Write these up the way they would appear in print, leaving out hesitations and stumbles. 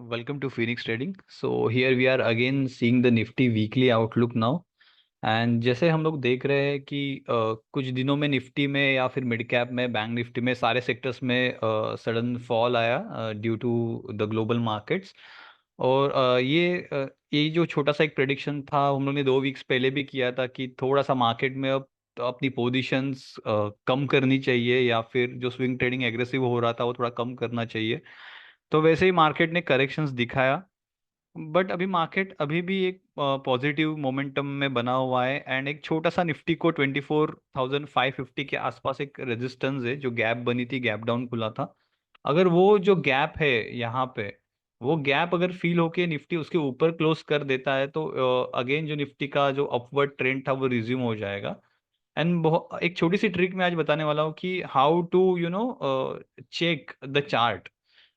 Welcome to Phoenix Trading. So here we are again seeing the Nifty weekly outlook now. And जैसे हम लोग देख रहे हैं कि कुछ दिनों में निफ्टी में या फिर मिड कैप में बैंक निफ्टी में सारे सेक्टर्स में सडन फॉल आया due to the global markets. और ये जो छोटा सा एक प्रेडिक्शन था हम लोग ने 2 वीक्स पहले भी किया था कि थोड़ा सा मार्केट में अब तो अपनी पोजीशंस कम करनी चाहिए या फिर जो स्विंग ट्रेडिंग एग्रेसिव हो रहा था वो थोड़ा कम करना चाहिए। तो वैसे ही मार्केट ने करेक्शंस दिखाया, बट अभी मार्केट अभी भी एक पॉजिटिव मोमेंटम में बना हुआ है। एंड एक छोटा सा निफ्टी को 24,550 के आसपास एक रेजिस्टेंस है, जो गैप बनी थी, गैप डाउन खुला था। अगर वो जो गैप है यहाँ पे, वो गैप अगर फील होके निफ्टी उसके ऊपर क्लोज कर देता है तो अगेन जो निफ्टी का जो अपवर्ड ट्रेंड था वो रिज्यूम हो जाएगा। एंड एक छोटी सी ट्रिक मैं आज बताने वाला हूँ कि how to check the chart.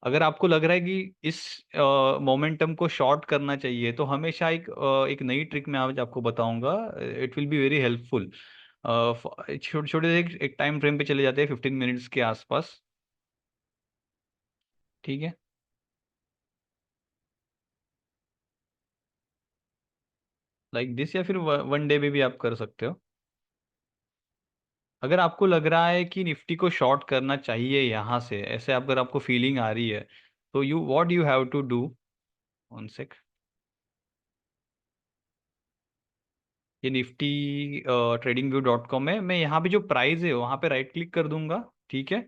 अगर आपको लग रहा है कि इस मोमेंटम को शॉर्ट करना चाहिए तो हमेशा एक नई ट्रिक मैं आज आपको बताऊंगा। It will be very helpful. छोटे छोटे से एक टाइम फ्रेम पे चले जाते हैं 15 मिनट्स के आसपास। ठीक है, लाइक दिस, या फिर वन डे में भी आप कर सकते हो। अगर आपको लग रहा है कि निफ्टी को शॉर्ट करना चाहिए यहाँ से, ऐसे अगर आपको फीलिंग आ रही है, तो you what you have to do. One sec. ये Nifty trading view dot com है। मैं यहाँ पे जो प्राइस है वहाँ पे राइट क्लिक कर दूंगा। ठीक है,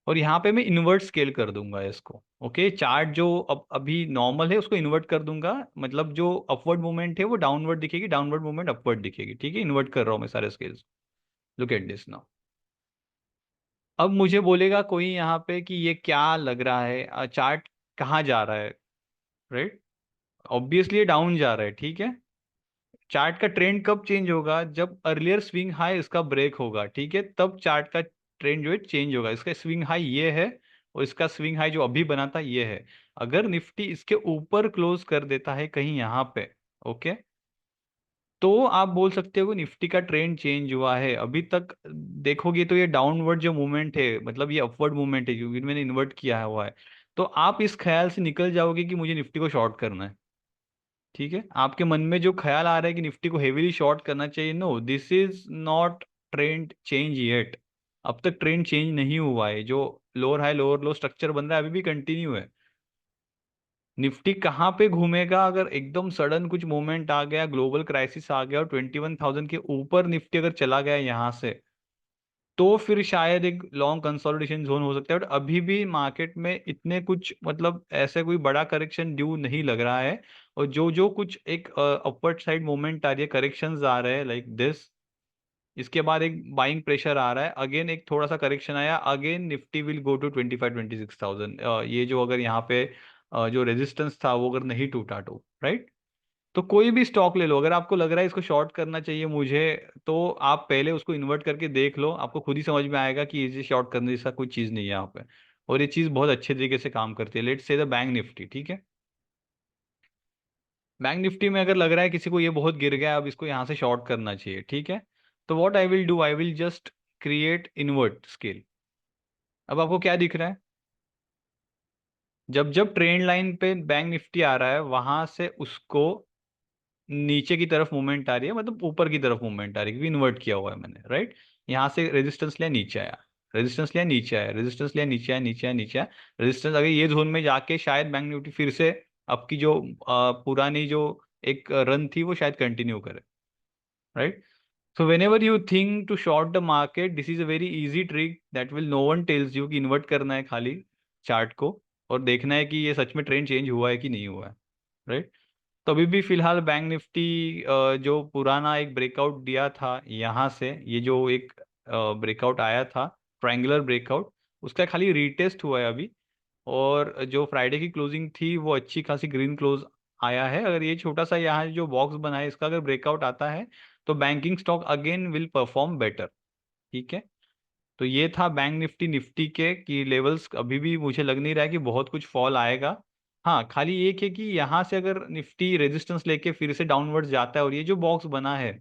और यहाँ पे मैं इन्वर्ट स्केल कर दूंगा इसको। ओके, चार्ट जो अब अभी नॉर्मल है उसको इन्वर्ट कर दूंगा, मतलब जो अपवर्ड मूवमेंट है वो डाउनवर्ड दिखेगी, डाउनवर्ड मूवमेंट अपवर्ड दिखेगी। ठीक है, इन्वर्ट कर रहा हूँ मैं सारे scales. Look at this now. अब मुझे बोलेगा कोई यहाँ पे कि ये क्या लग रहा है, चार्ट कहाँ जा रहा है। राइट, ऑब्वियसली ये डाउन जा रहा है। ठीक है, चार्ट का ट्रेंड कब चेंज होगा, जब अर्लियर स्विंग हाई इसका ब्रेक होगा। ठीक है, तब चार्ट का ट्रेंड जो है चेंज होगा। इसका स्विंग हाई ये है और इसका स्विंग हाई जो अभी बना था ये है। अगर निफ्टी इसके ऊपर क्लोज कर देता है कहीं यहाँ पे, ओके, तो आप बोल सकते हो कि निफ्टी का ट्रेंड चेंज हुआ है। अभी तक देखोगे तो ये डाउनवर्ड जो मूवमेंट है, मतलब ये अपवर्ड मूवमेंट है क्योंकि मैंने इन्वर्ट किया हुआ है। तो आप इस ख्याल से निकल जाओगे कि मुझे निफ्टी को शॉर्ट करना है। ठीक है, आपके मन में जो ख्याल आ रहा है कि निफ्टी को हेवीली शॉर्ट करना चाहिए, no, this is not trend change yet. अब तक ट्रेंड चेंज नहीं हुआ है। जो लोअर लो स्ट्रक्चर बन रहा है अभी भी कंटिन्यू है। निफ्टी कहाँ पे घूमेगा, अगर एकदम सडन कुछ मोमेंट आ गया, ग्लोबल क्राइसिस आ गया और 21,000 के ऊपर निफ्टी अगर चला गया यहाँ से, तो फिर शायद एक लॉन्ग कंसोलिडेशन जोन हो सकता है। बट अभी भी मार्केट में इतने कुछ, मतलब ऐसे कोई बड़ा करेक्शन ड्यू नहीं लग रहा है। और जो जो कुछ एक अपवर्ड साइड मूवमेंट आ रही है, करेक्शंस आ रहे हैं लाइक दिस, इसके बाद एक बाइंग प्रेशर आ रहा है, अगेन एक थोड़ा सा करेक्शन आया, again Nifty will go to 25-26,000। ये जो अगर यहाँ पे जो रेजिस्टेंस था वो अगर नहीं टूटा तो, राइट। तो कोई भी स्टॉक ले लो, अगर आपको लग रहा है इसको शॉर्ट करना चाहिए मुझे, तो आप पहले उसको इन्वर्ट करके देख लो, आपको खुद ही समझ में आएगा कि ये शॉर्ट करने जैसा कोई चीज़ नहीं है यहाँ पे। और ये चीज़ बहुत अच्छे तरीके से काम करती है। Let's say the bank Nifty. ठीक है, बैंक निफ्टी में अगर लग रहा है किसी को ये बहुत गिर गया, अब इसको यहाँ से शॉर्ट करना चाहिए। ठीक है, तो what I will do, I will just create invert scale. अब आपको क्या दिख रहा है, जब जब ट्रेंड लाइन पे बैंक निफ्टी आ रहा है वहां से उसको नीचे की तरफ मूवमेंट आ रही है, मतलब ऊपर की तरफ मूवमेंट आ रही है क्योंकि इन्वर्ट किया हुआ है मैंने, राइट। यहाँ से रेजिस्टेंस लिया, नीचे आया, रेजिस्टेंस लिया, नीचे आया, रेजिस्टेंस लिया, नीचे आया, नीचे आया, नीचे आया। रेजिस्टेंस अगर ये जोन में जाके शायद बैंक निफ्टी फिर से आपकी जो पुरानी जो एक रन थी वो शायद कंटिन्यू करे, right. So whenever you think to short the market, this is a very easy trick that will no one tells you कि इन्वर्ट करना है खाली चार्ट को, और देखना है कि ये सच में ट्रेंड चेंज हुआ है कि नहीं हुआ है, राइट। तो अभी भी फिलहाल बैंक निफ्टी जो पुराना एक ब्रेकआउट दिया था यहाँ से, ये जो एक ब्रेकआउट आया था, ट्रायंगुलर ब्रेकआउट, उसका खाली रीटेस्ट हुआ है अभी। और जो फ्राइडे की क्लोजिंग थी वो अच्छी खासी ग्रीन क्लोज आया है। अगर ये छोटा सा यहाँ जो बॉक्स बना है इसका अगर ब्रेकआउट आता है तो banking stock again will perform better. ठीक है, तो ये था बैंक निफ्टी निफ्टी के की लेवल्स। अभी भी मुझे लग नहीं रहा है कि बहुत कुछ फॉल आएगा। हाँ, खाली एक है कि यहाँ से अगर निफ्टी रेजिस्टेंस लेके फिर से डाउनवर्ड जाता है, और ये जो बॉक्स बना है,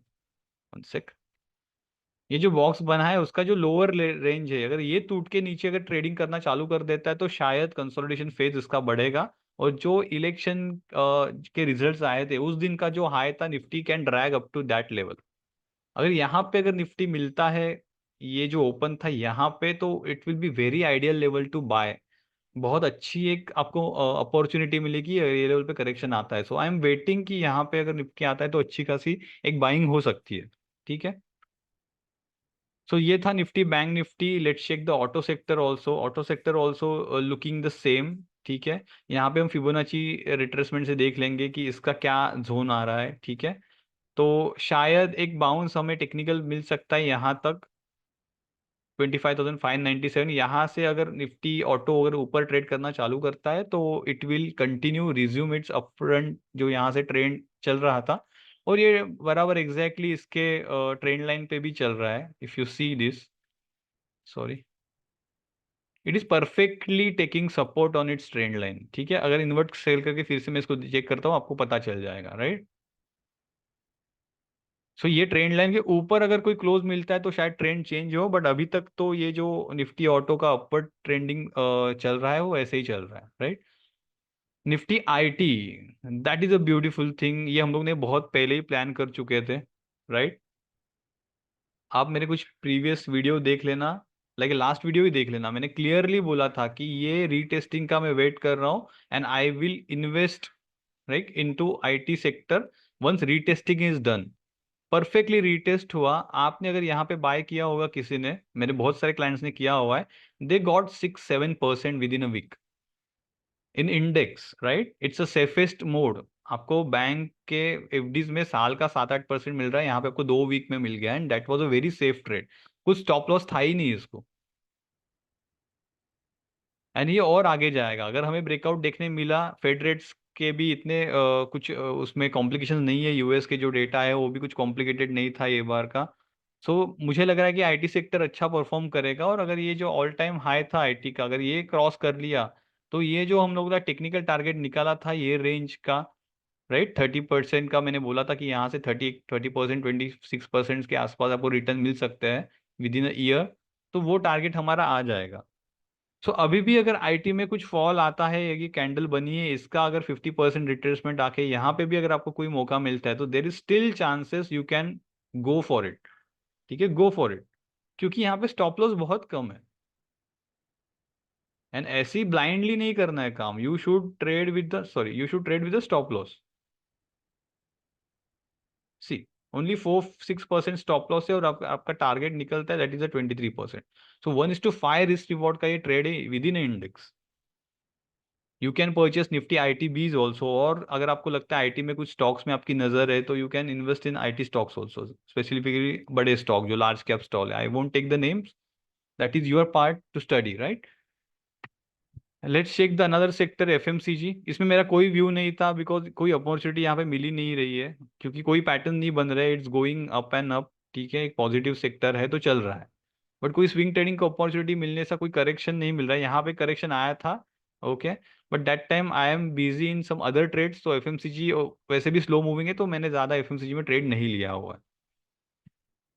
one sec, ये जो बॉक्स बना है उसका जो लोअर रेंज है, अगर ये टूट के नीचे अगर ट्रेडिंग करना चालू कर देता है तो शायद कंसोलिडेशन फेज इसका बढ़ेगा और जो इलेक्शन के रिजल्ट्स आए थे उस दिन का जो हाई था, Nifty can drag up to that level. अगर यहाँ पे अगर निफ्टी मिलता है, ये जो ओपन था यहाँ पे, तो it will be very ideal level to buy. बहुत अच्छी एक आपको अपॉर्चुनिटी मिलेगी, ये लेवल पे करेक्शन आता है। सो आई एम वेटिंग कि यहाँ पे अगर निफ्टी आता है तो अच्छी खासी एक बाइंग हो सकती है। ठीक है। सो ये था Nifty, bank Nifty. Let's check the auto sector also. Auto sector also looking the same. ठीक है। यहाँ पे हम फिबोनाची रिट्रेसमेंट से देख लेंगे कि इसका क्या जोन आ रहा है। ठीक है। तो शायद एक बाउंस हमें टेक्निकल मिल सकता है यहाँ तक, 25,597। यहाँ से अगर निफ्टी ऑटो अगर ऊपर ट्रेड करना चालू करता है तो it will continue resume it's upfront जो यहाँ से ट्रेंड चल रहा था। और ये बराबर एग्जैक्टली इसके ट्रेंड लाइन पे भी चल रहा है। If you see this, sorry, it is perfectly taking support on it's trend line. ठीक है। अगर इन्वर्ट सेल करके फिर से मैं इसको चेक करता हूँ, आपको पता चल जाएगा, राइट। सो ये ट्रेंड लाइन के ऊपर अगर कोई क्लोज मिलता है तो शायद ट्रेंड चेंज हो, बट अभी तक तो ये जो निफ्टी ऑटो का अपवर्ड ट्रेंडिंग चल रहा है वो ऐसे ही चल रहा है, right. Nifty IT, that is a beautiful thing. ये हम लोग ने बहुत पहले ही प्लान कर चुके थे, राइट। आप मेरे कुछ प्रीवियस वीडियो देख लेना, लाइक लास्ट वीडियो ही देख लेना। मैंने क्लियरली बोला था कि ये रीटेस्टिंग का मैं वेट कर रहा हूँ, and I will invest right into IT sector once retesting is done. Perfectly retest हुआ। आपने अगर यहाँ पे बाय किया होगा, किसी ने, मेरे बहुत सारे क्लाइंट्स ने किया हुआ है, they got 6-7% within a week in index, right. It's a safest mode. आपको बैंक के एफडीज में साल का 7-8% मिल रहा है, यहाँ पे आपको 2 वीक में मिल गया, and that was a very safe trade. कुछ स्टॉप लॉस था ही नहीं इसको। एंड ये और आगे जाएगा। अगर हमें ब्रेकआउट देखने मिला, फेड रेट्स के भी इतने कुछ उसमें कॉम्प्लिकेशन नहीं है। यूएस के जो डेटा है वो भी कुछ कॉम्प्लिकेटेड नहीं था ये बार का। सो मुझे लग रहा है कि आईटी सेक्टर अच्छा परफॉर्म करेगा। और अगर ये जो ऑल टाइम हाई था आईटी का, अगर ये क्रॉस कर लिया, तो ये जो हम लोग का टेक्निकल टारगेट निकाला था ये रेंज का, राइट, 30% का, मैंने बोला था कि यहाँ से 30% 26% के आसपास आपको रिटर्न मिल सकते हैं विद इन ईयर। तो वो टारगेट हमारा आ जाएगा। सो अभी भी अगर आईटी में कुछ फॉल आता है, ये कैंडल बनी है, इसका अगर 50% रिट्रेसमेंट आके यहाँ पे भी अगर आपको कोई मौका मिलता है, तो there is still chances you can go for it. ठीक है, गो फॉर इट। क्योंकि यहाँ पे स्टॉप लॉस बहुत कम है। एंड ऐसे ही ब्लाइंडली नहीं करना है काम। You should trade with the, sorry, you should trade with the stop loss. See, only 4-6% stop loss है, और आपका टारगेट निकलता है that is a 23%। So 1:5 risk reward का ये ट्रेड है within index. You can purchase Nifty IT BeES also. और अगर आपको लगता है आईटी में कुछ स्टॉक्स में आपकी नजर है, तो you can invest in IT stocks also, specifically बड़े स्टॉक जो लार्ज कैप स्टॉक है। I won't take the names, that is your part to study, right. Let's check the another sector, FMCG. इसमें मेरा कोई व्यू नहीं था, because कोई opportunity यहाँ पे मिली नहीं रही है, क्योंकि कोई पैटर्न नहीं बन रहा है। It's going up and up. ठीक है, एक पॉजिटिव सेक्टर है तो चल रहा है, बट कोई स्विंग ट्रेडिंग को अपॉर्चुनिटी मिलने से कोई करेक्शन नहीं मिल रहा है। यहाँ पे करेक्शन आया था, okay, but that time I am busy in some other trades. तो एफएमसीजी वैसे भी स्लो मूविंग है, तो मैंने ज़्यादा एफएमसीजी में ट्रेड नहीं लिया हुआ है।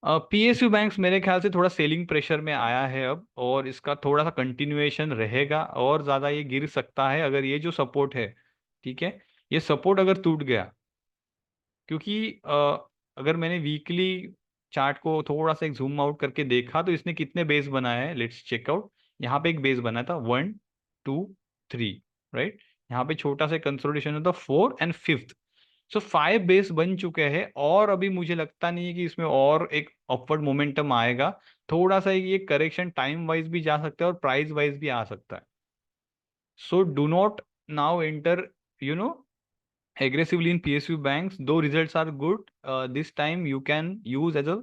पीएसयू बैंक्स मेरे ख्याल से थोड़ा सेलिंग प्रेशर में आया है अब, और इसका थोड़ा सा कंटिन्यूएशन रहेगा, और ज़्यादा ये गिर सकता है अगर ये जो सपोर्ट है, ठीक है, ये सपोर्ट अगर टूट गया। क्योंकि अगर मैंने वीकली चार्ट को थोड़ा सा एक जूम आउट करके देखा, तो इसने कितने बेस बनाए हैं, लेट्स चेकआउट। यहाँ पे एक बेस बना था, 1, 2, 3, राइट। यहाँ पे छोटा सा कंसोलिडेशन होता, 4 एंड 5th। सो 5 बेस बन चुके हैं, और अभी मुझे लगता नहीं है कि इसमें और एक अपवर्ड मोमेंटम आएगा। थोड़ा सा ये करेक्शन टाइम वाइज भी जा सकता है और प्राइस वाइज भी आ सकता है। So do not now enter, you know, aggressively in PSU banks, though results are good, this time you can use as a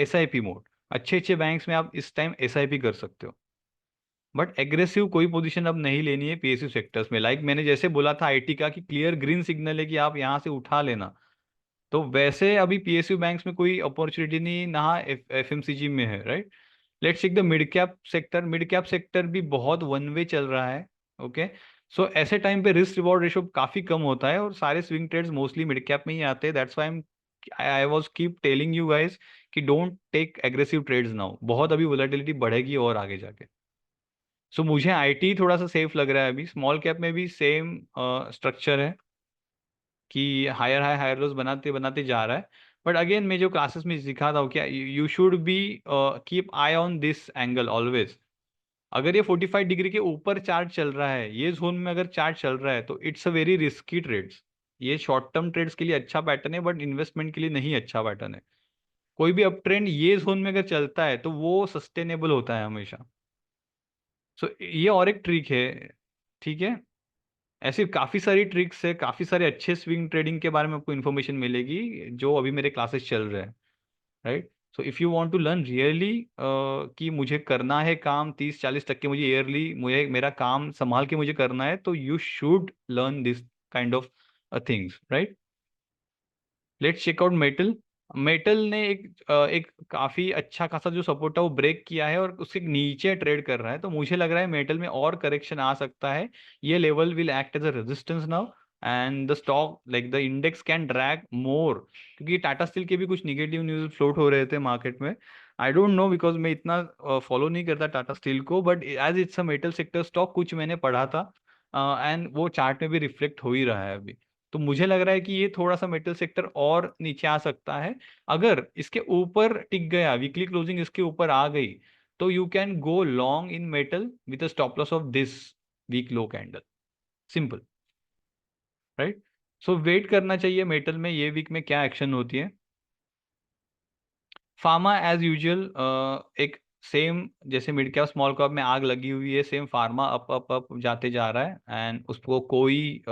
SIP mode। अच्छे अच्छे बैंक्स में आप इस टाइम SIP कर सकते हो, बट एग्रेसिव कोई पोजीशन अब नहीं लेनी है PSU सेक्टर्स में। लाइक मैंने जैसे बोला था आईटी का कि क्लियर ग्रीन सिग्नल है कि आप यहाँ से उठा लेना, तो वैसे अभी PSU बैंक्स में कोई अपॉर्चुनिटी नहीं, ना FMCG में है, right. Let's check the mid cap sector. Mid cap sector भी बहुत वन वे चल रहा है, ओके। सो ऐसे टाइम पे रिस्क रिवॉर्ड रेशो काफी कम होता है, और सारे swing trades mostly mid cap में ही आते हैं। That's why I was keep telling you guys कि don't take aggressive trades now. बहुत अभी वोलेटिलिटी बढ़ेगी और आगे जाके। सो मुझे आईटी थोड़ा सा सेफ लग रहा है अभी। स्मॉल कैप में भी सेम स्ट्रक्चर है कि हायर लोस बनाते बनाते जा रहा है। बट अगेन मैं जो क्लासेस में सिखाता हूँ, क्या you should be keep I on this angle always. अगर ये 45 डिग्री के ऊपर चार्ट चल रहा है, ये जोन में अगर चार्ट चल रहा है, तो it's a very risky trades. ये शॉर्ट टर्म ट्रेड्स के लिए अच्छा पैटर्न है, बट इन्वेस्टमेंट के लिए नहीं अच्छा पैटर्न है। कोई भी अप ट्रेंड ये जोन में अगर चलता है तो वो सस्टेनेबल होता है हमेशा। सो ये और एक ट्रिक है, ठीक है। ऐसी काफी सारी ट्रिक्स है, काफी सारे अच्छे स्विंग ट्रेडिंग के बारे में आपको इन्फॉर्मेशन मिलेगी जो अभी मेरे क्लासेस चल रहे हैं, right. So if you want to learn really कि मुझे करना है काम 30-40% मुझे ईयरली, मुझे मेरा काम संभाल के मुझे करना है, तो you should learn this kind of things, right. Let's check out metal. Metal ने एक काफी अच्छा खासा जो सपोर्ट है वो ब्रेक किया है और उसके नीचे ट्रेड कर रहा है, तो मुझे लग रहा है मेटल में और करेक्शन आ सकता है। ये level will act as a resistance now, and the stock like the index can drag more, क्योंकि टाटा स्टील के भी कुछ निगेटिव न्यूज फ्लोट हो रहे थे मार्केट में। आई डोंट नो, बिकॉज मैं इतना फॉलो नहीं करता टाटा स्टील को, but as it's a metal sector stock कुछ मैंने पढ़ा था, एंड वो चार्ट में भी रिफ्लेक्ट हो ही रहा है अभी। तो मुझे लग रहा है कि ये थोड़ा सा मेटल सेक्टर और नीचे आ सकता है। अगर इसके ऊपर टिक गया, वीकली क्लोजिंग इसके ऊपर आ गई, तो you can go long in metal with stop loss of this week low candle, simple, right. So wait करना चाहिए मेटल में ये वीक में क्या एक्शन होती है। फार्मा एज यूजुअल, एक सेम जैसे मिड कैप स्मॉल कैप में आग लगी हुई है, same pharma up up up जाते जा रहा है, एंड उसको कोई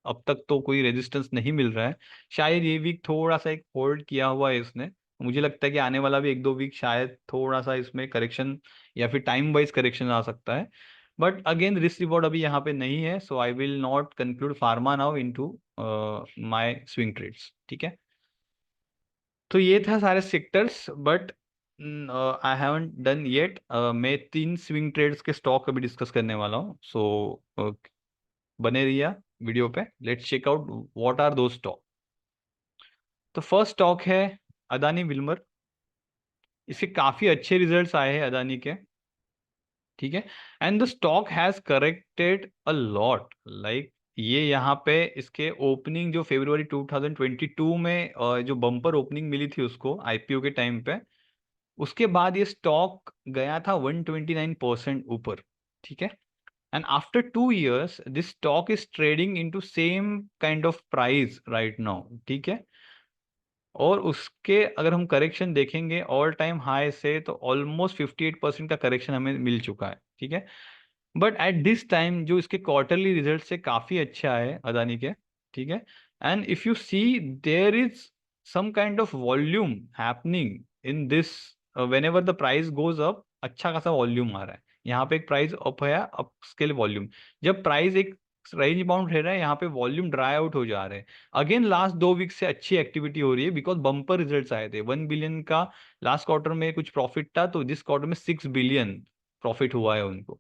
अब तक तो कोई रेजिस्टेंस नहीं मिल रहा है। शायद ये वीक थोड़ा सा एक होल्ड किया हुआ है इसने, मुझे लगता है कि आने वाला भी 1-2 वीक शायद थोड़ा सा इसमें करेक्शन या फिर टाइम वाइज करेक्शन आ सकता है। बट अगेन रिस्क रिवॉर्ड अभी यहाँ पे नहीं है, so I will not conclude pharma now into my swing trades, ठीक है। तो ये था सारे sectors, but I haven't done yet. मैं 3 स्विंग ट्रेड्स के स्टॉक अभी डिस्कस करने वाला हूँ, सो बने रहिए वीडियो पे। Let's check out what are those stock. तो फर्स्ट स्टॉक है अदानी विल्मर। इसके काफी अच्छे रिजल्ट्स आए हैं अदानी के, ठीक है। And the stock has corrected a lot, like ये यहाँ पे इसके ओपनिंग जो फरवरी 2022 में जो बम्पर ओपनिंग मिली थी उसको आईपीओ के टाइम पे, उसके बाद ये स्टॉक गया था 129% ऊपर, ठीक है। And after 2 years this stock is trading into same kind of price right now, ठीक है। और उसके अगर हम करेक्शन देखेंगे ऑल टाइम हाई से, तो ऑलमोस्ट 58% का करेक्शन हमें मिल चुका है, ठीक है। बट एट दिस टाइम जो इसके क्वार्टरली रिजल्ट से काफी अच्छा है अदानी के, ठीक है। And if you see there is some kind of volume happening in this, whenever the price goes up अच्छा खासा वॉल्यूम आ रहा है। यहाँ पे एक प्राइस अप है, अप स्केल वॉल्यूम। जब प्राइस एक रेंज बाउंड रह रहा है, यहाँ पे वॉल्यूम ड्राई आउट हो जा रहे हैं। अगेन लास्ट 2 वीक से अच्छी एक्टिविटी हो रही है, बिकॉज बम्पर रिजल्ट्स आए थे। 1 बिलियन का लास्ट क्वार्टर में कुछ प्रॉफिट था, तो दिस क्वार्टर में 6 बिलियन प्रॉफिट हुआ है उनको।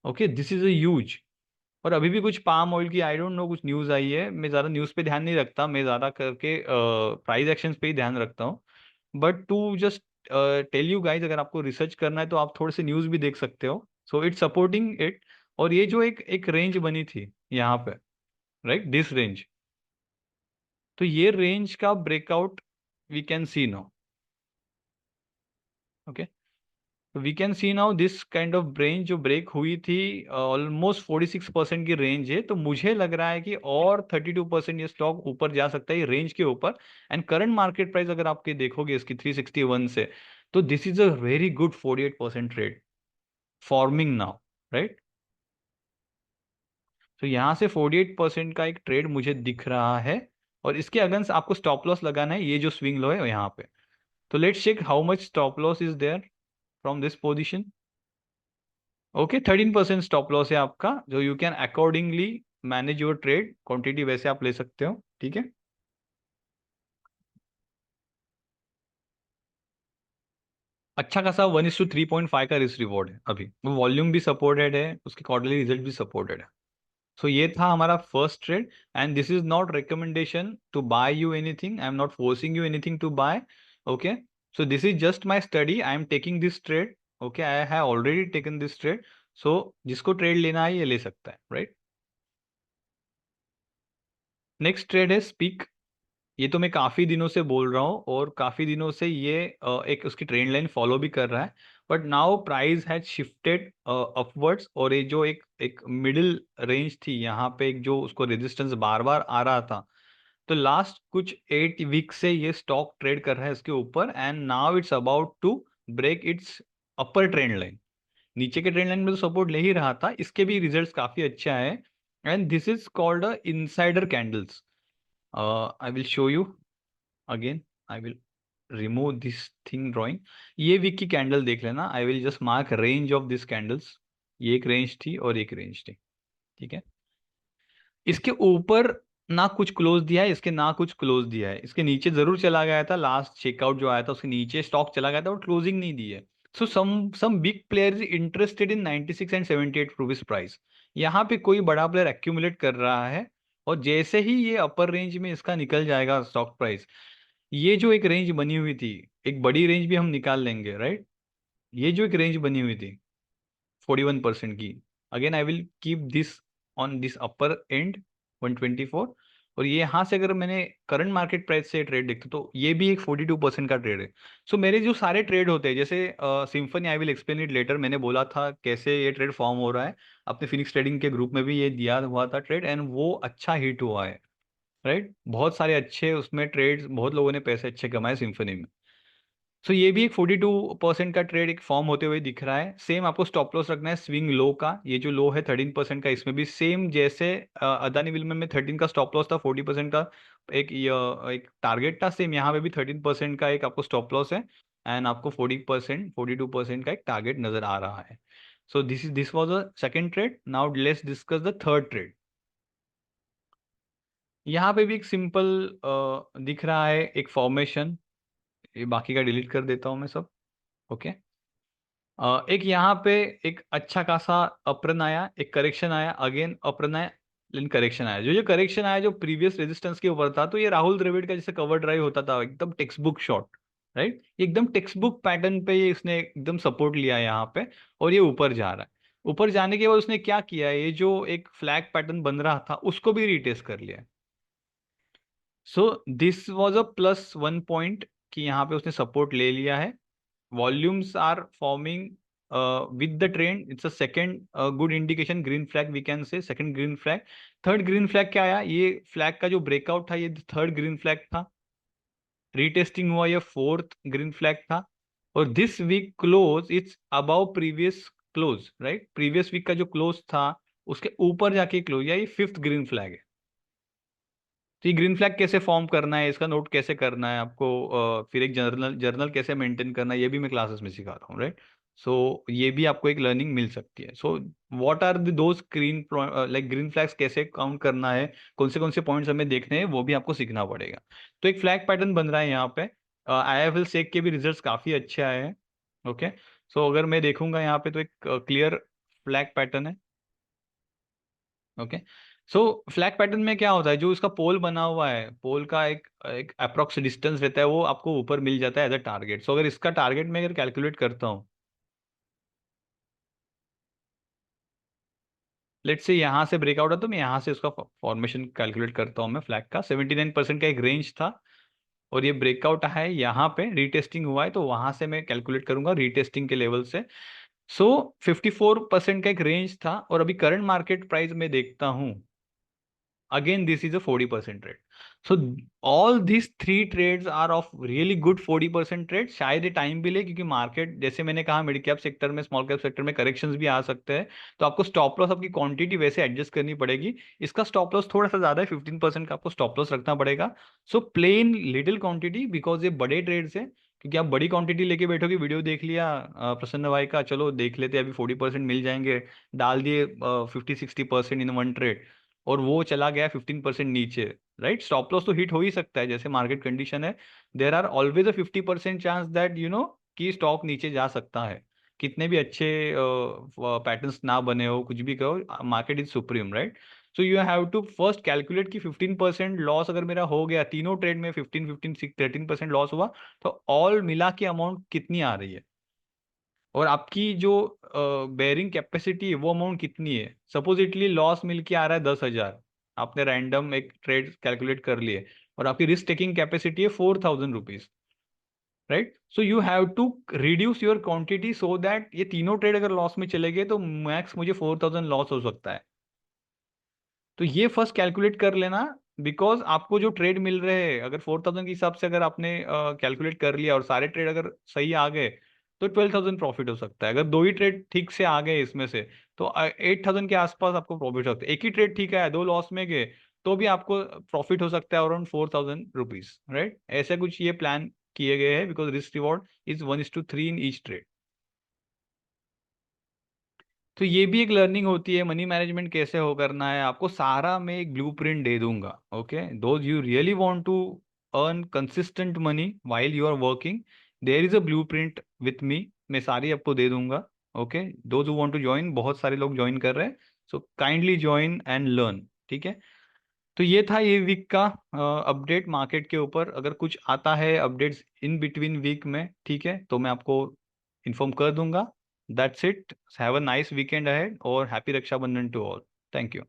Okay, this is a huge. और अभी भी कुछ पाम ऑयल की आई डोंट नो कुछ न्यूज आई है, मैं ज्यादा न्यूज पे ध्यान नहीं रखता, मैं ज्यादा करके प्राइस एक्शंस पे ही ध्यान रखता हूँ। But to just tell you guys, अगर आपको रिसर्च करना है तो आप थोड़े से न्यूज भी देख सकते हो। So it's supporting it. और ये जो एक एक रेंज बनी थी यहाँ पे, राइट, दिस रेंज, तो ये रेंज का breakout we can see now, okay. We can see now this kind of range जो ब्रेक हुई थी, ऑलमोस्ट 46% की रेंज है, तो मुझे लग रहा है कि और 32% ये स्टॉक ऊपर जा सकता है ये रेंज के ऊपर। एंड करंट मार्केट प्राइस अगर आपके देखोगे इसकी 361 से, तो this is a very good 48% trade forming now, right. तो यहाँ से 48% का एक ट्रेड मुझे दिख रहा है, और इसके अगेंस्ट आपको स्टॉप लॉस लगाना है, ये जो स्विंग लो है यहाँ पे। तो let's check how much stop loss is there from this position. Okay, 13% stop loss है आपका, जो you can accordingly manage your trade quantity, वैसे आप ले सकते हो, ठीक है। अच्छा खासा 1:3.5 का रिस्क रिवॉर्ड है अभी, वो वॉल्यूम भी सपोर्टेड है, उसके क्वार्टरली रिजल्ट भी सपोर्टेड है। सो ये था हमारा first trade. And this is not recommendation to buy you anything, I am not forcing you anything to buy, okay. So this is just my study, I am taking this trade, okay, I have already taken this trade, so जिसको trade लेना है ये ले सकता है, right. Next trade है speak. ये तो मैं काफी दिनों से बोल रहा हूँ और काफी दिनों से ये एक उसकी ट्रेंड लाइन फॉलो भी कर रहा है, but now price has shifted upwards, और ये जो एक एक मिडिल रेंज थी यहाँ पे, एक जो उसको रेजिस्टेंस बार बार आ रहा था, तो लास्ट कुछ 8 वीक से ये स्टॉक ट्रेड कर रहा है इसके ऊपर, and now it's about to break its upper trend line. नीचे के ट्रेंड लाइन में तो सपोर्ट ले ही रहा था, इसके भी रिजल्ट्स काफी अच्छे आए, and this is called a insider candles. I will show you again, I will remove this thing drawing. ये वीक की कैंडल देख लेना, आई will just mark range of this candles. ये एक रेंज थी और एक रेंज थी, ठीक है। इसके ऊपर ना कुछ क्लोज दिया है, इसके ना कुछ क्लोज दिया है, इसके नीचे जरूर चला गया था, लास्ट चेकआउट जो आया था उसके नीचे स्टॉक चला गया था और क्लोजिंग नहीं दी है। So some big player is interested in 96 and 78 rupees price. यहाँ पे कोई बड़ा प्लेयर एक्यूमुलेट कर रहा है, और जैसे ही ये अपर रेंज में इसका निकल जाएगा स्टॉक प्राइस, ये जो एक रेंज बनी हुई थी, एक बड़ी रेंज भी हम निकाल लेंगे, राइट। ये जो एक रेंज बनी हुई थी 41% की, again I will keep this on this upper and 124, और ये यहाँ से अगर मैंने करंट मार्केट प्राइस से ट्रेड देखता तो ये भी एक 42% का ट्रेड है। सो मेरे जो सारे ट्रेड होते हैं, जैसे symphony, I will explain it later, मैंने बोला था कैसे ये ट्रेड फॉर्म हो रहा है, अपने फिनिक्स ट्रेडिंग के ग्रुप में भी ये दिया हुआ था ट्रेड, एंड वो अच्छा हिट हुआ है, राइट। बहुत सारे अच्छे उसमें ट्रेड्स, बहुत लोगों ने पैसे अच्छे कमाए सिम्फनी में। सो ये भी एक 42% का ट्रेड एक फॉर्म होते हुए दिख रहा है। सेम आपको स्टॉप लॉस रखना है स्विंग लो का, ये जो लो है 13% का, इसमें भी सेम जैसे अदानी विल्मर में 13 का स्टॉप लॉस था, 40% का एक टारगेट था, सेम यहाँ पे भी 13% का एक आपको स्टॉप लॉस है, एंड आपको 40% 42% का एक टारगेट नजर आ रहा है। So this was a second trade. Now let's discuss the third trade. यहाँ पे भी एक सिंपल दिख रहा है एक फॉर्मेशन, ये बाकी का डिलीट कर देता हूँ मैं सब, ओके। एक यहाँ पे एक अच्छा खासा अपरन आया, एक करेक्शन आया, अगेन अपरन आया, लेकिन करेक्शन आया, जो जो करेक्शन आया जो प्रीवियस रेजिस्टेंस के ऊपर था, तो ये राहुल द्रविड़ का जैसे कवर ड्राइव होता था, एकदम टेक्स्ट बुक शॉट, राइट। एकदम टेक्स्ट बुक पैटर्न पे ये इसने एकदम सपोर्ट लिया है यहाँ पे, और ये ऊपर जा रहा है। ऊपर जाने के बाद उसने क्या किया, ये जो एक फ्लैग पैटर्न बन रहा था उसको भी रिटेस्ट कर लिया। So this was a +1 point कि यहाँ पे उसने सपोर्ट ले लिया है। volumes are forming with the trend, it's a second good indication, green flag we can say, second green flag। Third green flag क्या आया, ये फ्लैग का जो ब्रेकआउट था, ये थर्ड ग्रीन फ्लैग था, रीटेस्टिंग हुआ, ये फोर्थ ग्रीन फ्लैग था, और this week close its above previous close, right. Previous week का जो क्लोज था उसके ऊपर जाके क्लोज, या ये फिफ्थ ग्रीन फ्लैग है। तो ये ग्रीन फ्लैग कैसे फॉर्म करना है, इसका नोट कैसे करना है आपको, फिर एक जर्नल जर्नल कैसे मेंटेन करना है, ये भी मैं क्लासेस में सिखाता हूँ, राइट। सो ये भी आपको एक लर्निंग मिल सकती है। सो व्हाट आर दो स्क्रीन लाइक ग्रीन फ्लैग्स कैसे काउंट करना है, कौन से पॉइंट्स हमें देखने हैं, वो भी आपको सीखना पड़ेगा। तो एक फ्लैग पैटर्न बन रहा है यहाँ पे, IIFL सेक के भी रिजल्ट्स काफी अच्छे आए हैं, ओके। सो अगर मैं देखूंगा यहाँ पे तो एक क्लियर फ्लैग पैटर्न है, ओके। सो फ्लैग पैटर्न में क्या होता है, जो इसका पोल बना हुआ है, पोल का एक एक अप्रोक्स डिस्टेंस रहता है, वो आपको ऊपर मिल जाता है एज अ टारगेट। सो अगर इसका टारगेट मैं अगर कैलकुलेट करता हूँ, लेट्स से यहाँ से ब्रेकआउट है, तो मैं यहाँ से उसका फॉर्मेशन कैलकुलेट करता हूँ मैं फ्लैग का। 79% का एक रेंज था, और ये ब्रेकआउट है यहाँ पे, रीटेस्टिंग हुआ है, तो वहां से मैं कैलकुलेट करूंगा रीटेस्टिंग के लेवल से। सो 54% का एक रेंज था, और अभी करंट मार्केट प्राइस में देखता हूँ, again this is a 40% trade। so all these three trades are of really good 40% trade। शायद ये टाइम भी ले, क्योंकि मार्केट जैसे मैंने कहा मिड कैप सेक्टर में, स्मॉल कैप सेक्टर में करेक्शंस भी आ सकते हैं, तो आपको स्टॉप लॉस आपकी क्वांटिटी वैसे एडजस्ट करनी पड़ेगी। इसका स्टॉप लॉस थोड़ा सा ज्यादा है, 15% का आपको स्टॉप लॉस रखना पड़ेगा। So plane little quantity, because ये बड़े ट्रेड्स हैं, क्योंकि आप बड़ी क्वांटिटी लेके बैठोगे, वीडियो देख लिया प्रसन्न भाई का, चलो देख लेते हैं अभी 40% मिल जाएंगे, डाल दिए 50-60% इन वन ट्रेड, और वो चला गया 15% नीचे, राइट। स्टॉप लॉस तो हिट हो ही सकता है, जैसे मार्केट कंडीशन है, there are always a 50% chance that कि स्टॉक नीचे जा सकता है, कितने भी अच्छे पैटर्न्स ना बने हो, कुछ भी कहो, market is supreme, right. So you have to first calculate कि 15% लॉस अगर मेरा हो गया तीनों ट्रेड में, 15 15 13% लॉस हुआ, तो ऑल मिला के अमाउंट कितनी आ रही है। और आपकी जो बेयरिंग कैपेसिटी है वो अमाउंट कितनी है। सपोजिटली लॉस मिल के आ रहा है 10,000, आपने रैंडम एक ट्रेड कैलकुलेट कर लिए, और आपकी रिस्क टेकिंग कैपेसिटी है 4,000 rupees, right. So you have to reduce your quantity so that ये तीनों ट्रेड अगर लॉस में चले गए तो मैक्स मुझे 4,000 लॉस हो सकता है। तो ये फर्स्ट कैलकुलेट कर लेना, बिकॉज आपको जो ट्रेड मिल रहे हैं अगर 4,000 के हिसाब से अगर आपने कैलकुलेट कर लिया और सारे ट्रेड अगर सही आ गए तो 12,000 प्रॉफिट हो सकता है। अगर दो ही ट्रेड ठीक से आ गए इसमें से तो 8,000 के आसपास आपको प्रॉफिट हो सकता है। एक ही ट्रेड ठीक है, दो लॉस में गए तो भी आपको प्रॉफिट हो सकता है अराउंड 4,000 रुपीज, राइट। ऐसा कुछ ये प्लान किए गए हैं because risk reward is 1:3 in each trade. तो ये भी एक लर्निंग होती है, मनी मैनेजमेंट कैसे हो करना है आपको सारा मैं एक ब्लूप्रिंट दे दूंगा। Okay, those you really want to earn consistent money while you are working, there is a blueprint with me, मैं सारी आपको दे दूंगा। Okay, those who want to join, बहुत सारे लोग ज्वाइन कर रहे हैं, so kindly join and learn, ठीक है। तो ये था ये वीक का अपडेट मार्केट के ऊपर। अगर कुछ आता है अपडेट्स इन बिटवीन वीक में, ठीक है, तो मैं आपको इन्फॉर्म कर दूंगा। That's it, have a nice weekend ahead और happy Raksha Bandhan to all. Thank you.